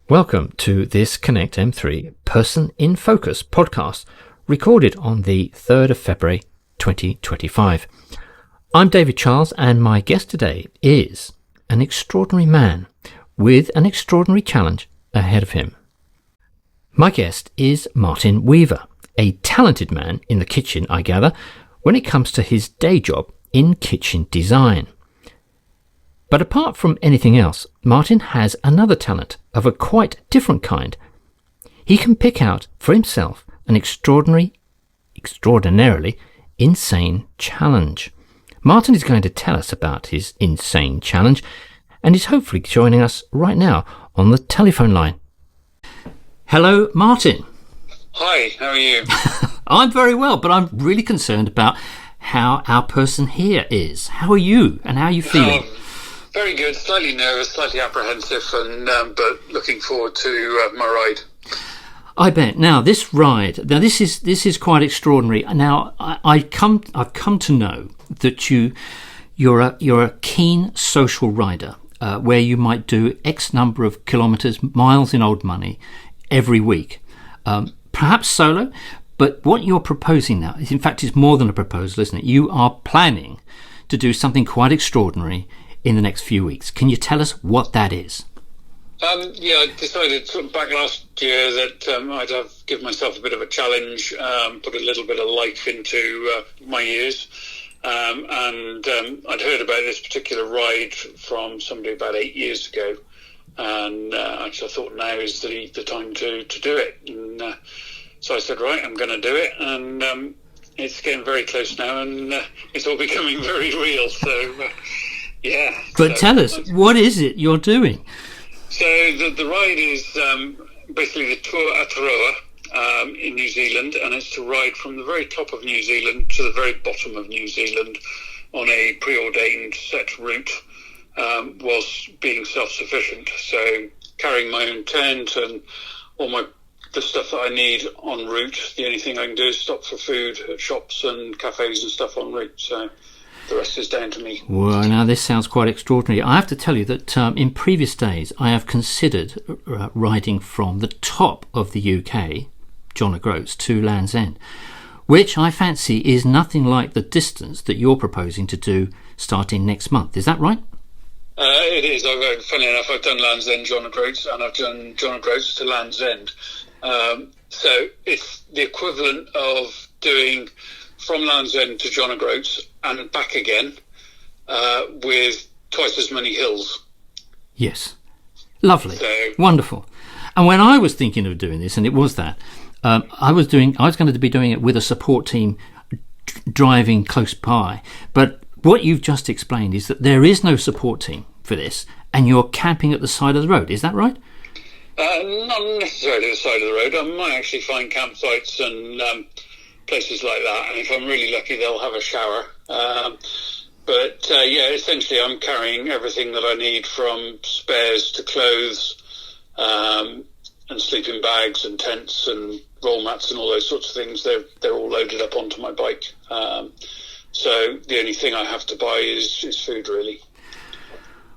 Welcome to this Connect M3 Person in Focus podcast, recorded on the 3rd of February 2025. I'm David Charles, and my guest today is an extraordinary man with an extraordinary challenge ahead of him. My guest is Martin Weaver, a talented man in the kitchen, I gather, when it comes to his day job in kitchen design. But apart from anything else, Martin has another talent of a quite different kind. He can pick out for himself an extraordinarily insane challenge. Martin is going to tell us about his insane challenge and is hopefully joining us right now on the telephone line. Hello, Martin. Hi, how are you? I'm very well, but I'm really concerned about how our person here is. How are you and how are you feeling? Very good, slightly nervous, slightly apprehensive, and but looking forward to my ride. I bet. Now this is quite extraordinary. Now I've come to know that you're a keen social rider, where you might do X number of kilometres, miles in old money, every week, perhaps solo. But what you're proposing now is, in fact, is more than a proposal, isn't it? You are planning to do something quite extraordinary in the next few weeks. Can you tell us what that is? I decided back last year that I'd give myself a bit of a challenge, put a little bit of life into my years. And I'd heard about this particular ride from somebody about 8 years ago. And I thought now is the time to do it. And so I said, right, I'm going to do it. And it's getting very close now, and it's all becoming very real. So... yeah. But tell us, what is it you're doing? So the ride is basically the Tour Aotearoa in New Zealand, and it's to ride from the very top of New Zealand to the very bottom of New Zealand on a preordained set route, whilst being self-sufficient. So carrying my own tent and all the stuff that I need en route. The only thing I can do is stop for food at shops and cafes and stuff en route. So the rest is down to me. Well, now this sounds quite extraordinary. I have to tell you that in previous days I have considered riding from the top of the UK, John O'Groats, to Land's End, which I fancy is nothing like the distance that you're proposing to do starting next month. Is that right? It is. Funny enough, I've done Land's End, John O'Groats, and I've done John O'Groats to Land's End. So it's the equivalent of doing from Land's End to John O'Groats and back again, with twice as many hills. Yes. Lovely. So, wonderful. And when I was thinking of doing this, and it was that, I was going to be doing it with a support team driving close by. But what you've just explained is that there is no support team for this, and you're camping at the side of the road. Is that right? Not necessarily the side of the road. I might actually find campsites and places like that, and if I'm really lucky they'll have a shower, essentially I'm carrying everything that I need, from spares to clothes, and sleeping bags and tents and roll mats and all those sorts of things. They're all loaded up onto my bike, so the only thing I have to buy is food, really.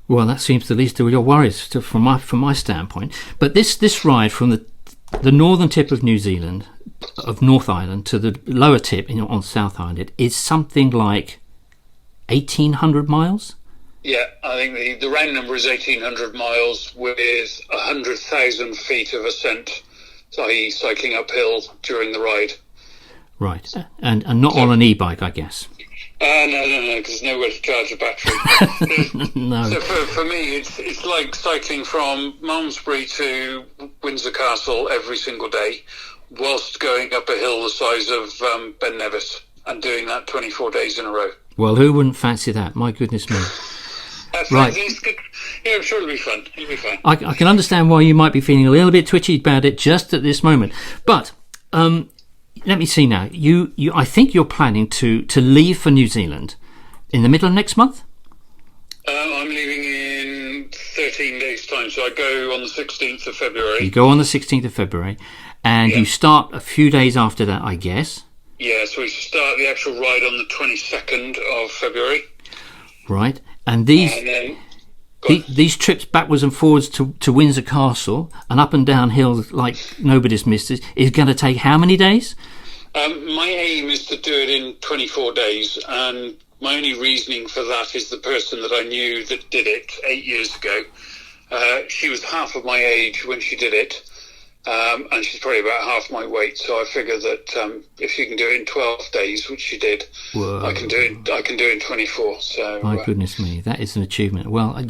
Well, that seems the least of your worries from my standpoint. But this ride from the northern tip of New Zealand, of North Island, to the lower tip on South Island is something like 1,800 miles? Yeah, I think the round number is 1,800 miles with 100,000 feet of ascent, i.e. cycling uphill during the ride. Right, and not on an e-bike, I guess. No, because there's nowhere to charge a battery. No. So for me, it's like cycling from Malmesbury to Windsor Castle every single day, whilst going up a hill the size of Ben Nevis, and doing that 24 days in a row. Well, who wouldn't fancy that? My goodness me. Right. Yeah, I'm sure it'll be fun. It'll be fun. I can understand why you might be feeling a little bit twitchy about it just at this moment. But let me see now. I think you're planning to leave for New Zealand in the middle of next month? I'm leaving in 13 days' time, so I go on the 16th of February. You go on the 16th of February, and you start a few days after that, I guess. Yeah, so we start the actual ride on the 22nd of February. Right, and these... These trips backwards and forwards to Windsor Castle and up and down hills like nobody's missed is going to take how many days? My aim is to do it in 24 days, and my only reasoning for that is the person that I knew that did it 8 years ago. She was half of my age when she did it, and she's probably about half my weight. So I figure that if she can do it in 12 days, which she did, Whoa. I can do it in 24. So my goodness me, that is an achievement. Well,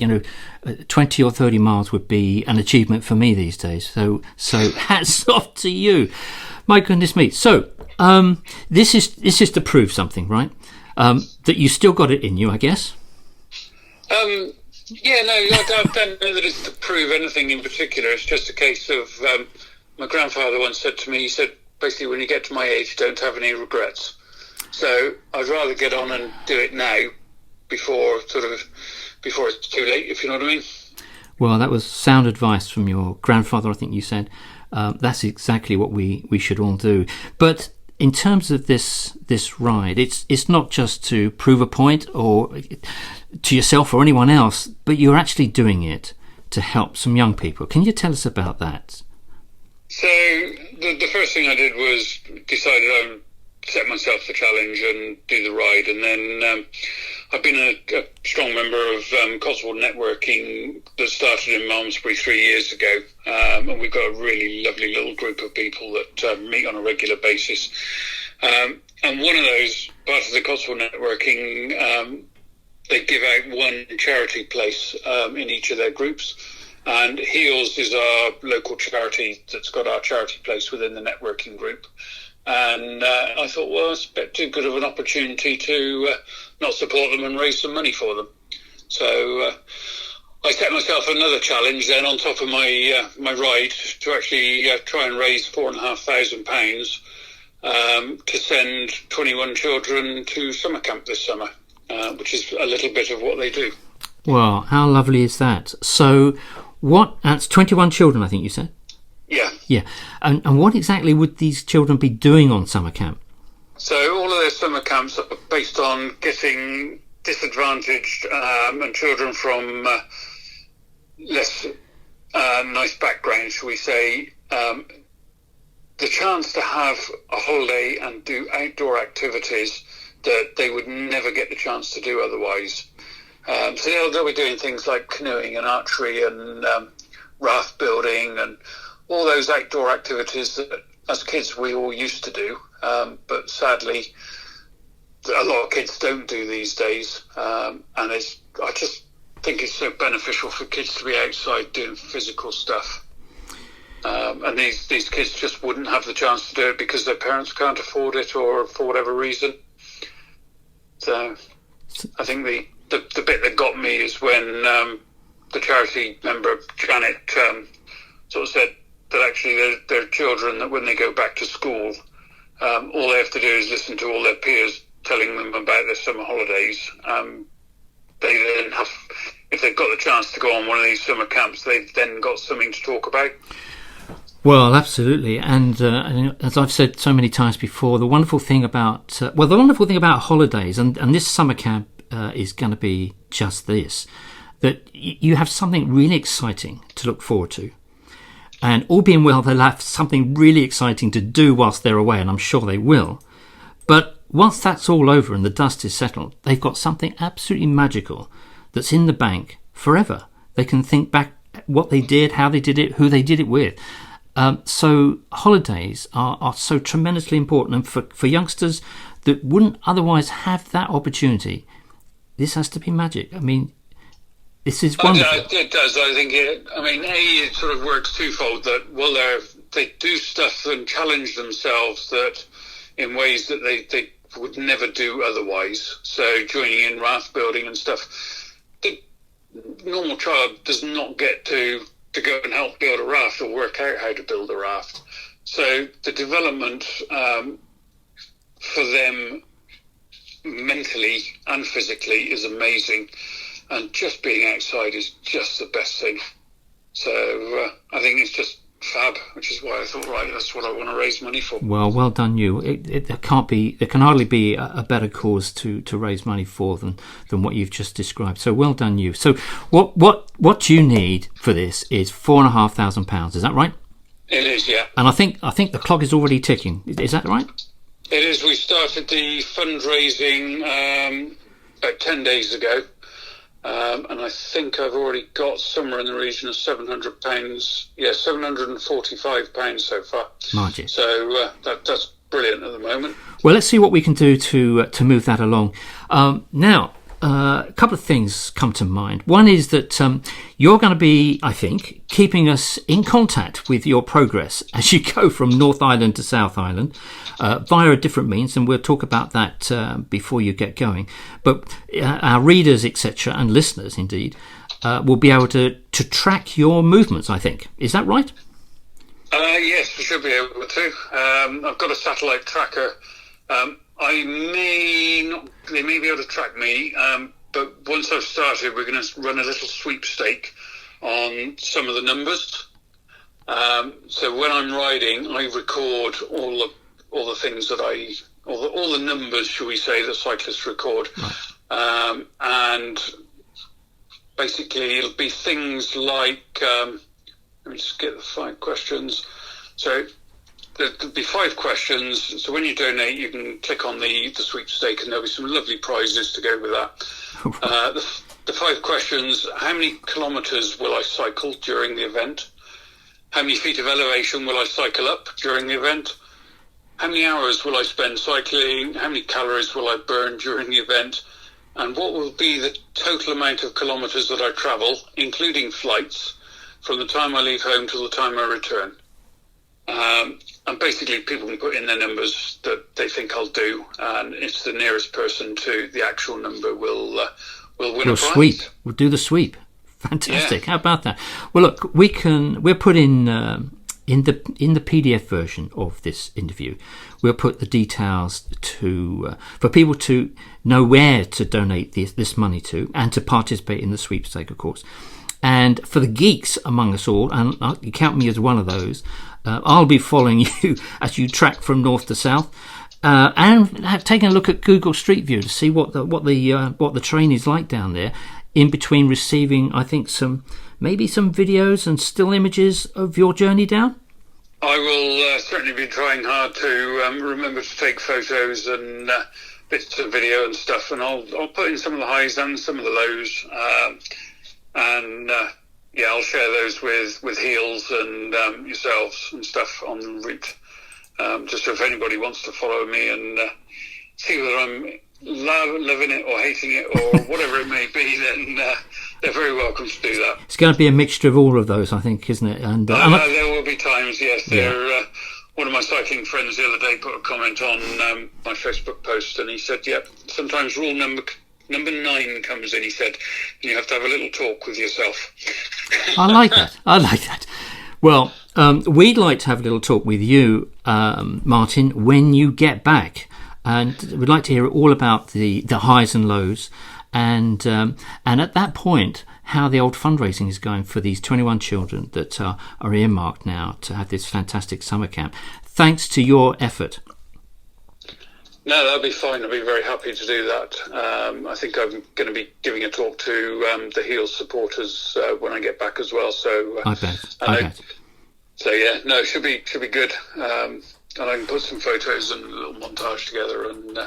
20 or 30 miles would be an achievement for me these days. So hats off to you. My goodness me. So this is to prove something, right? That you still got it in you, I guess. Yeah, no, I don't know that it's to prove anything in particular. It's just a case of my grandfather once said to me, he said, basically, when you get to my age, don't have any regrets. So I'd rather get on and do it now before it's too late, if you know what I mean. Well, that was sound advice from your grandfather, I think you said. That's exactly what we should all do. But in terms of this ride, it's not just to prove a point or to yourself or anyone else, but you're actually doing it to help some young people. Can you tell us about that? So the first thing I did was decided I would set myself the challenge and do the ride, and then I've been a strong member of Cotswold Networking that started in Malmesbury 3 years ago, and we've got a really lovely little group of people that meet on a regular basis. And one of those, part of the Cotswold Networking, they give out one charity place in each of their groups, and Heels is our local charity that's got our charity place within the networking group. And I thought, well, it's a bit too good of an opportunity to not support them and raise some money for them. So I set myself another challenge then on top of my ride to actually try and raise £4,500 to send 21 children to summer camp this summer, which is a little bit of what they do. Well, how lovely is that? So that's 21 children, I think you said? Yeah. Yeah. And what exactly would these children be doing on summer camp? So all of their summer camps are based on getting disadvantaged and children from less nice backgrounds, shall we say, the chance to have a holiday and do outdoor activities that they would never get the chance to do otherwise. So they'll be doing things like canoeing and archery and raft building and all those outdoor activities that as kids we all used to do, but sadly a lot of kids don't do these days, and I just think it's so beneficial for kids to be outside doing physical stuff, and these kids just wouldn't have the chance to do it because their parents can't afford it or for whatever reason. So I think the bit that got me is when the charity member Janet sort of said that actually they're children that when they go back to school, all they have to do is listen to all their peers telling them about their summer holidays. They then have, if they've got the chance to go on one of these summer camps, they've then got something to talk about. Well, absolutely, and as I've said so many times before, the wonderful thing about holidays and this summer camp is going to be just this, that you have something really exciting to look forward to. And all being well, they'll have something really exciting to do whilst they're away, and I'm sure they will. But once that's all over and the dust is settled, they've got something absolutely magical that's in the bank forever. They can think back what they did, how they did it, who they did it with. So holidays are so tremendously important. And for youngsters that wouldn't otherwise have that opportunity, this has to be magic. I mean, this is wonderful. It does. I think it sort of works twofold. That they do stuff and challenge themselves that in ways that they would never do otherwise. So joining in raft building and stuff, the normal child does not get to go and help build a raft or work out how to build a raft. So the development for them mentally and physically is amazing. And just being outside is just the best thing. So I think it's just fab, which is why I thought, right, that's what I want to raise money for. Well done you. There can hardly be a better cause to raise money for than what you've just described. So well done you. So what you need for this is £4,500. Is that right? It is, yeah. And I think the clock is already ticking. Is that right? It is. We started the fundraising about 10 days ago. And I think I've already got somewhere in the region of £700. Yeah, £745 so far. Margin. So that's brilliant at the moment. Well, let's see what we can do to move that along. Now, a couple of things come to mind. One is that you're going to be, I think, keeping us in contact with your progress as you go from North Island to South Island via a different means, and we'll talk about that before you get going. But our readers, etc., and listeners, indeed, will be able to track your movements, I think. Is that right? Yes, we should be able to. I've got a satellite tracker. They may be able to track me, but once I've started, we're going to run a little sweepstake on some of the numbers. So when I'm riding, I record all the things that all the numbers, shall we say, that cyclists record. Right. And basically it'll be things like, let me just get the 5 questions. So there'll be 5 questions. So when you donate, you can click on the sweepstake, and there'll be some lovely prizes to go with that. The 5 questions: how many kilometres will I cycle during the event? How many feet of elevation will I cycle up during the event? How many hours will I spend cycling? How many calories will I burn during the event? And what will be the total amount of kilometres that I travel, including flights, from the time I leave home till the time I return? And basically, people can put in their numbers that they think I'll do, and it's the nearest person to the actual number will win a prize. Sweep. We'll do the sweep. Fantastic. Yeah. How about that? Well, look, we'll put in the PDF version of this interview. We'll put the details for people to know where to donate this money to, and to participate in the sweepstake, of course. And for the geeks among us all, and you count me as one of those, I'll be following you as you track from north to south, and taking a look at Google Street View to see what the terrain is like down there. In between receiving, I think, maybe some videos and still images of your journey down. I will certainly be trying hard to remember to take photos and bits of video and stuff, and I'll put in some of the highs and some of the lows. I'll share those with Heels and yourselves and stuff on the route. Just so if anybody wants to follow me and see whether I'm loving it or hating it or whatever it may be, then they're very welcome to do that. It's going to be a mixture of all of those, I think, isn't it? And there will be times, yes. One of my cycling friends the other day put a comment on my Facebook post, and he said, "Yep, sometimes rule number 9 comes in," he said, "and you have to have a little talk with yourself." I like that. Well, we'd like to have a little talk with you, Martin, when you get back, and we'd like to hear all about the highs and lows, and at that point, how the old fundraising is going for these 21 children that are earmarked now to have this fantastic summer camp. Thanks to your effort. No, that'll be fine. I'll be very happy to do that. I think I'm going to be giving a talk to the Heels supporters when I get back as well. So I bet. So yeah, no, it should be good. And I can put some photos and a little montage together and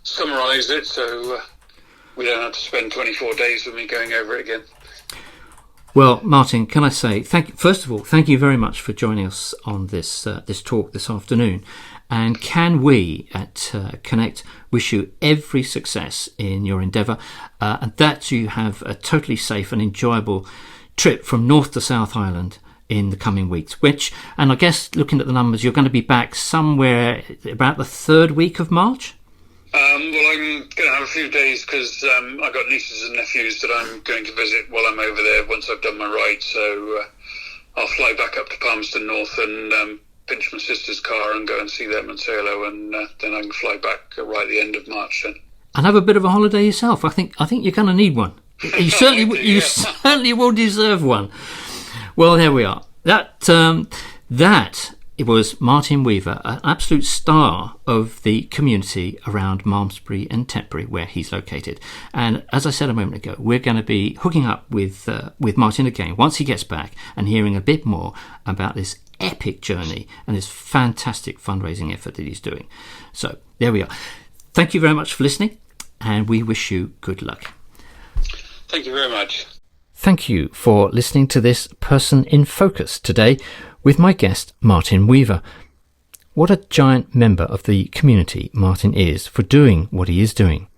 summarise it, so we don't have to spend 24 days with me going over it again. Well, Martin, can I say first of all, thank you very much for joining us on this talk this afternoon. And can we at Connect wish you every success in your endeavour, and that you have a totally safe and enjoyable trip from North to South Island in the coming weeks, and I guess looking at the numbers, you're going to be back somewhere about the 3rd week of March? Well, I'm going to have a few days because I've got nieces and nephews that I'm going to visit while I'm over there once I've done my ride, so I'll fly back up to Palmerston North and pinch my sister's car and go and see them and say hello, and then I can fly back right at the end of March then. And have a bit of a holiday yourself. I think you're going to need one. You certainly will deserve one. Well, there we are. That it was Martin Weaver, an absolute star of the community around Malmesbury and Tetbury, where he's located. And as I said a moment ago, we're going to be hooking up with Martin again once he gets back and hearing a bit more about this epic journey and this fantastic fundraising effort that he's doing. So there we are. Thank you very much for listening, and we wish you good luck. Thank you very much. Thank you for listening to this Person in Focus today with my guest, Martin Weaver. What a giant member of the community Martin is for doing what he is doing.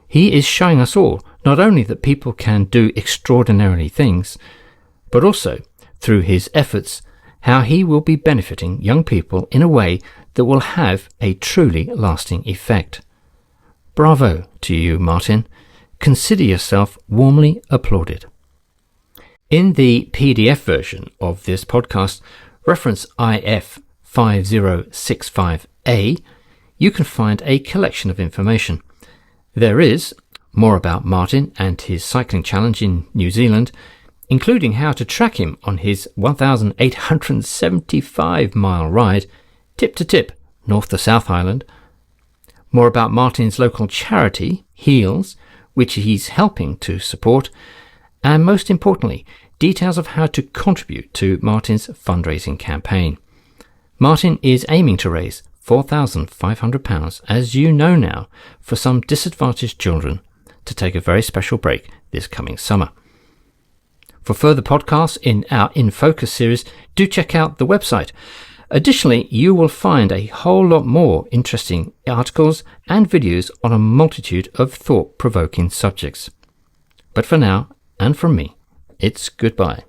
He is showing us all not only that people can do extraordinary things, but also, through his efforts, how he will be benefiting young people in a way that will have a truly lasting effect. Bravo to you, Martin. Consider yourself warmly applauded. In the PDF version of this podcast, reference IF 5065A, you can find a collection of information. There is more about Martin and his cycling challenge in New Zealand, including how to track him on his 1,875-mile ride, tip to tip, north to South Island. More about Martin's local charity, Heals, which he's helping to support, and most importantly, details of how to contribute to Martin's fundraising campaign. Martin is aiming to raise £4,500, as you know now, for some disadvantaged children to take a very special break this coming summer. For further podcasts in our In Focus series, do check out the website. Additionally, you will find a whole lot more interesting articles and videos on a multitude of thought-provoking subjects. But for now, and from me, it's goodbye.